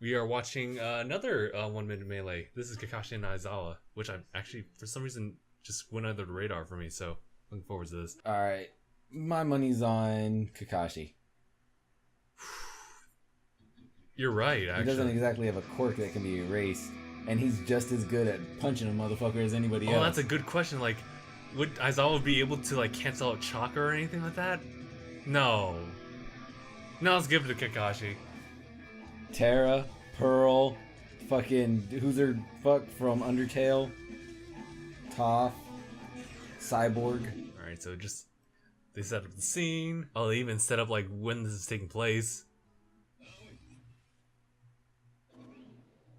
We are watching another 1 minute melee. This is Kakashi and Aizawa, which I actually, for some reason, just went under the radar for me. So looking forward to this. All right, my money's on Kakashi. You're right. Actually, he doesn't exactly have a quirk that can be erased, and he's just as good at punching a motherfucker as anybody else. Oh, that's a good question. Like, would Aizawa be able to like cancel out chakra or anything like that? No. No, let's give it to Kakashi. Terra, Pearl, fucking who's her fuck from Undertale, Toph, Cyborg. Alright, so just they set up the scene. Oh, they even set up like when this is taking place.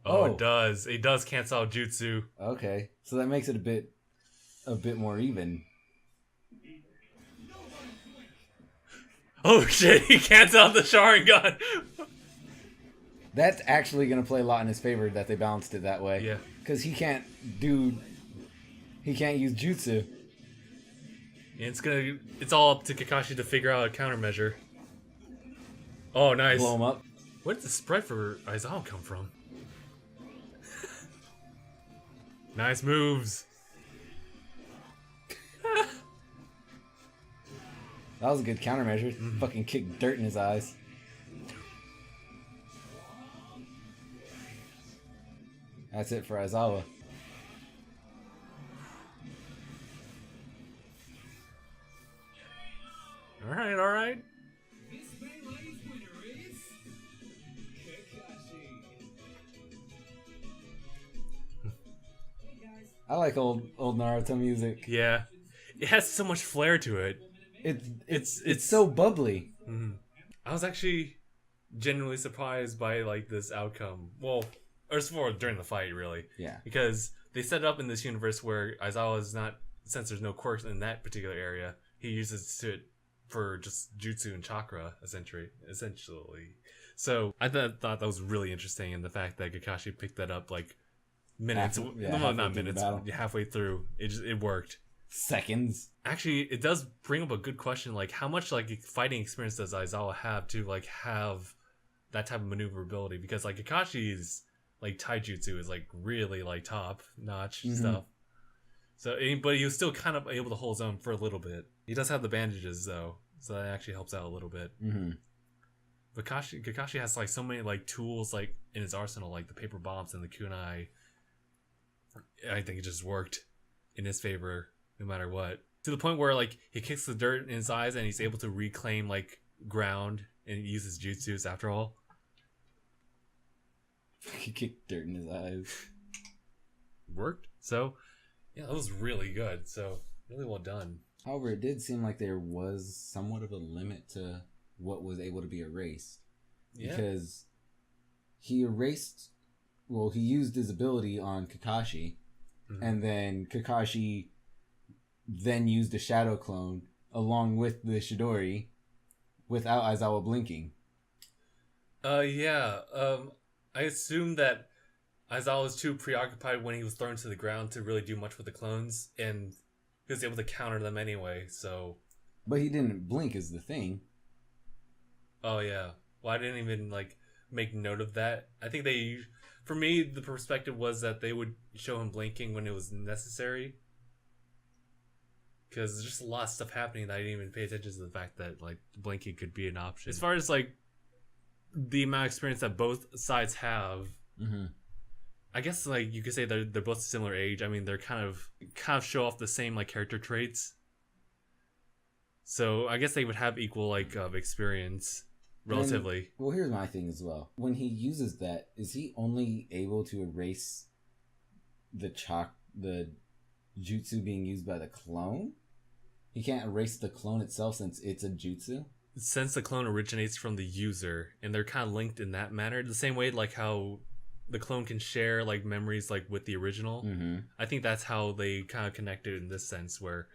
Oh, it does. It does cancel out jutsu. Okay, so that makes it a bit more even. Oh shit, he canceled out the Sharingan. That's actually going to play a lot in his favor that they balanced it that way. Yeah. Because he can't use jutsu. And it's all up to Kakashi to figure out a countermeasure. Oh, nice. Blow him up. Where did the spread for Aizawa come from? Nice moves. That was a good countermeasure. Fucking kick dirt in his eyes. That's it for Aizawa. Alright, alright. This melee's winner is Kakashi. Hey guys. I like old Naruto music. Yeah. It has so much flair to it. It's so bubbly. Mm-hmm. I was actually genuinely surprised by like this outcome. Well, or it's for during the fight, really. Yeah. Because they set it up in this universe where Aizawa is not, since there's no quirks in that particular area, he uses it for just jutsu and chakra, essentially. So I thought that was really interesting, and the fact that Kakashi picked that up like minutes, not minutes, halfway through, it worked. Seconds. Actually, it does bring up a good question, like how much like fighting experience does Aizawa have to like have that type of maneuverability? Because like Kakashi's like taijutsu is like really like top notch stuff. So, but he was still kind of able to hold his own for a little bit. He does have the bandages though, so that actually helps out a little bit. But Kakashi has like so many like tools like in his arsenal, like the paper bombs and the kunai. I think it just worked in his favor no matter what. To the point where like he kicks the dirt in his eyes and he's able to reclaim like ground and uses jutsus after all. He kicked dirt in his eyes. Worked. So yeah, that was really good. So really well done. However, it did seem like there was somewhat of a limit to what was able to be erased. Yeah. Because he used his ability on Kakashi, and then Kakashi then used a shadow clone along with the Chidori without Aizawa blinking. I assume that Aizawa was too preoccupied when he was thrown to the ground to really do much with the clones, and he was able to counter them anyway, so... But he didn't blink is the thing. Oh, yeah. Well, I didn't even, like, make note of that. I think for me, the perspective was that they would show him blinking when it was necessary. Because there's just a lot of stuff happening that I didn't even pay attention to the fact that, like, blinking could be an option. As far as, like, the amount of experience that both sides have, I guess, like, you could say they're both similar age. I mean, they're kind of show off the same, like, character traits. So I guess they would have equal, like, experience, relatively. Well, here's my thing as well. When he uses that, is he only able to erase the jutsu being used by the clone? He can't erase the clone itself since it's a jutsu? Since the clone originates from the user, and they're kind of linked in that manner, the same way like how the clone can share like memories like with the original. I think that's how they kind of connected in this sense, where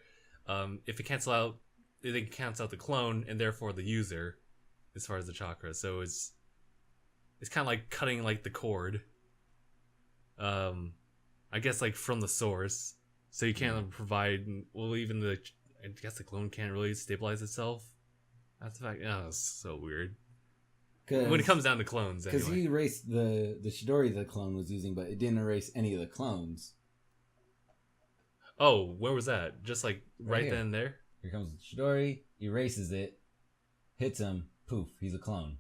if it cancel out, they can cancel out the clone and therefore the user as far as the chakra. So it's kind of like cutting like the cord. I guess like from the source, so you can't provide. Well, even I guess the clone can't really stabilize itself. That's the fact. Oh, it's so weird. When it comes down to clones, Because anyway. he erased the Chidori the clone was using, but it didn't erase any of the clones. Oh, where was that? Just like right here. then and there? Here comes Chidori, erases it, hits him, poof, he's a clone.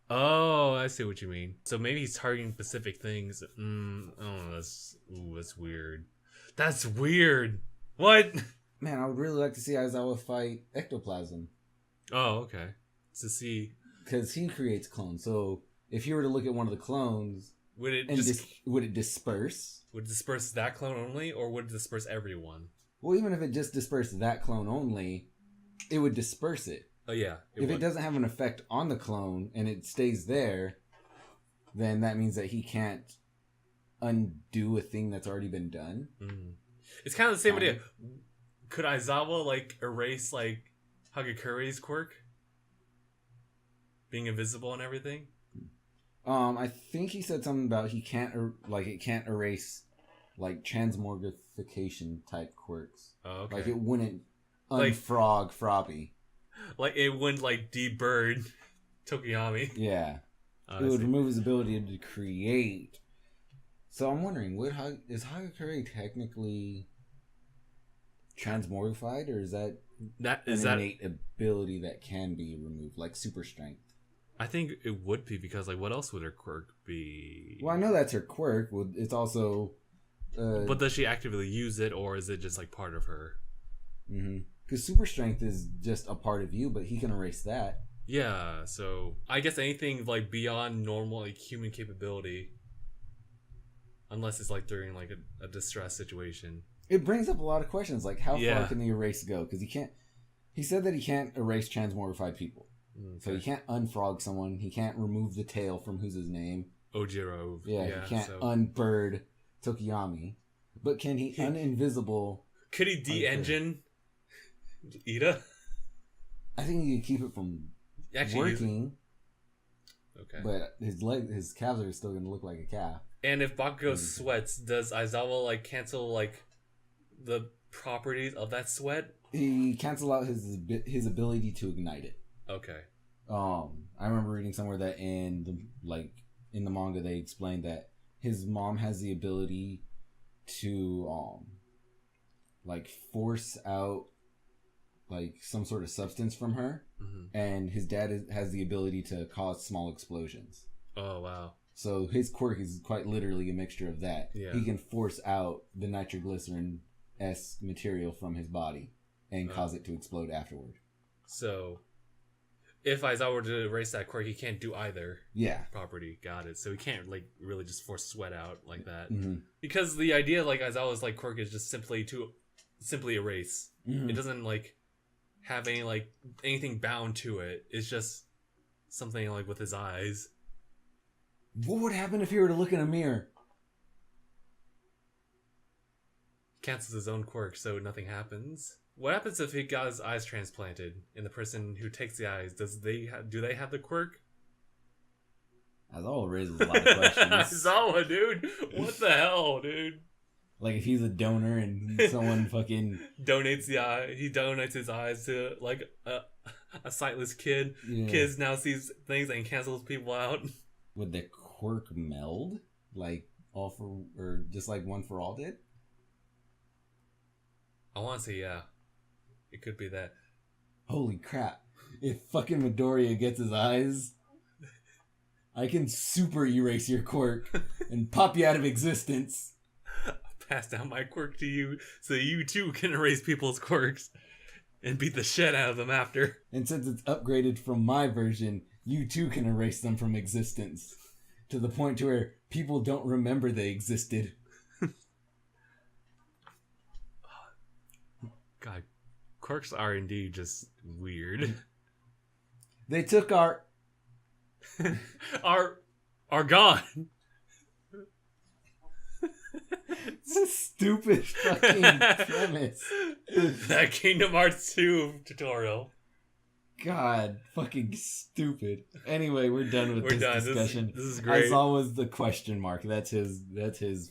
Oh, I see what you mean. So maybe he's targeting specific things. Oh, that's weird. That's weird. What? Man, I would really like to see Aizawa fight Ectoplasm. Oh, okay. To see, Because he creates clones. So if you were to look at one of the clones, would it and just would it disperse? would it disperse that clone only, or would it disperse everyone? Well, even if it just dispersed that clone only, it would disperse it. Oh yeah. If it doesn't have an effect on the clone and it stays there, then that means that he can't undo a thing that's already been done. Mm. It's kind of the same idea. Could Aizawa like erase like Hagakuri's quirk, being invisible and everything? I think he said something about it can't erase like transmogrification type quirks. Oh, okay. Like it wouldn't Like- unfrog Froppy. Like it wouldn't like debird Tokiyami. Yeah. Oh, It I would see. remove his ability to create. So I'm wondering, is Hagakure technically transmogrified, or is that That an is that. innate ability that can be removed, like super strength? I think it would be because like what else would her quirk be? Well, I know that's her quirk. Well, it's also. But does she actively use it, or is it just like part of her? Because super strength is just a part of you, but he can erase that. Yeah, so I guess anything like beyond normal like human capability, unless it's like during like a distress situation. It brings up a lot of questions, like how Yeah. far can the erase go? Because he can't. He said that he can't erase transmogrified people, so he can't unfrog someone. He can't remove the tail from who's his name. Ojiro. Yeah, he can't so- unbird Tokiyami. But can he uninvisible? Could he de-engine Ida? I think he can keep it from Actually, working, okay. but his calves are still going to look like a calf. And if Bakugo sweats, does Aizawa like cancel like the properties of that sweat? He cancel out his ability to ignite it. Okay. I remember reading somewhere that in the manga they explained that his mom has the ability to like force out like some sort of substance from her, and his dad has the ability to cause small explosions. Oh wow. So his quirk is quite literally a mixture of that. Yeah. He can force out the nitroglycerin-esque material from his body and cause it to explode afterward. So if Aizawa were to erase that quirk, he can't do either Yeah. property. Got it. So he can't like really just force sweat out like that. Mm-hmm. Because the idea like Aizawa's like quirk is just simply erase. Mm-hmm. It doesn't like have any like anything bound to it. It's just something like with his eyes. What would happen if he were to look in a mirror? Cancels his own quirk, so nothing happens. What happens if he got his eyes transplanted and the person who takes the eyes do they have the quirk? That all raises a lot of questions. Aizawa, dude. What the hell, dude? Like if he's a donor and someone fucking Donates the eye. He donates his eyes to like a sightless kid. yeah. Kids now sees things and cancels people out. Would the quirk meld like all for or just like one for all did? I want to say yeah. It could be that. Holy crap! If fucking Midoriya gets his eyes, I can super erase your quirk and pop you out of existence. Pass down my quirk to you so you too can erase people's quirks and beat the shit out of them after. And since it's upgraded from my version, you too can erase them from existence. To the point to where people don't remember they existed. God, quirks are indeed just weird. They took our... are gone. It's a stupid fucking premise. That Kingdom Hearts 2 tutorial. God, fucking stupid. Anyway, we're done with this discussion. This is great. Aizawa's the question mark. That's his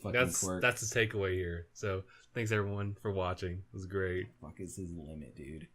fucking quirk. That's the takeaway here. So thanks everyone for watching. It was great. Fuck is his limit, dude.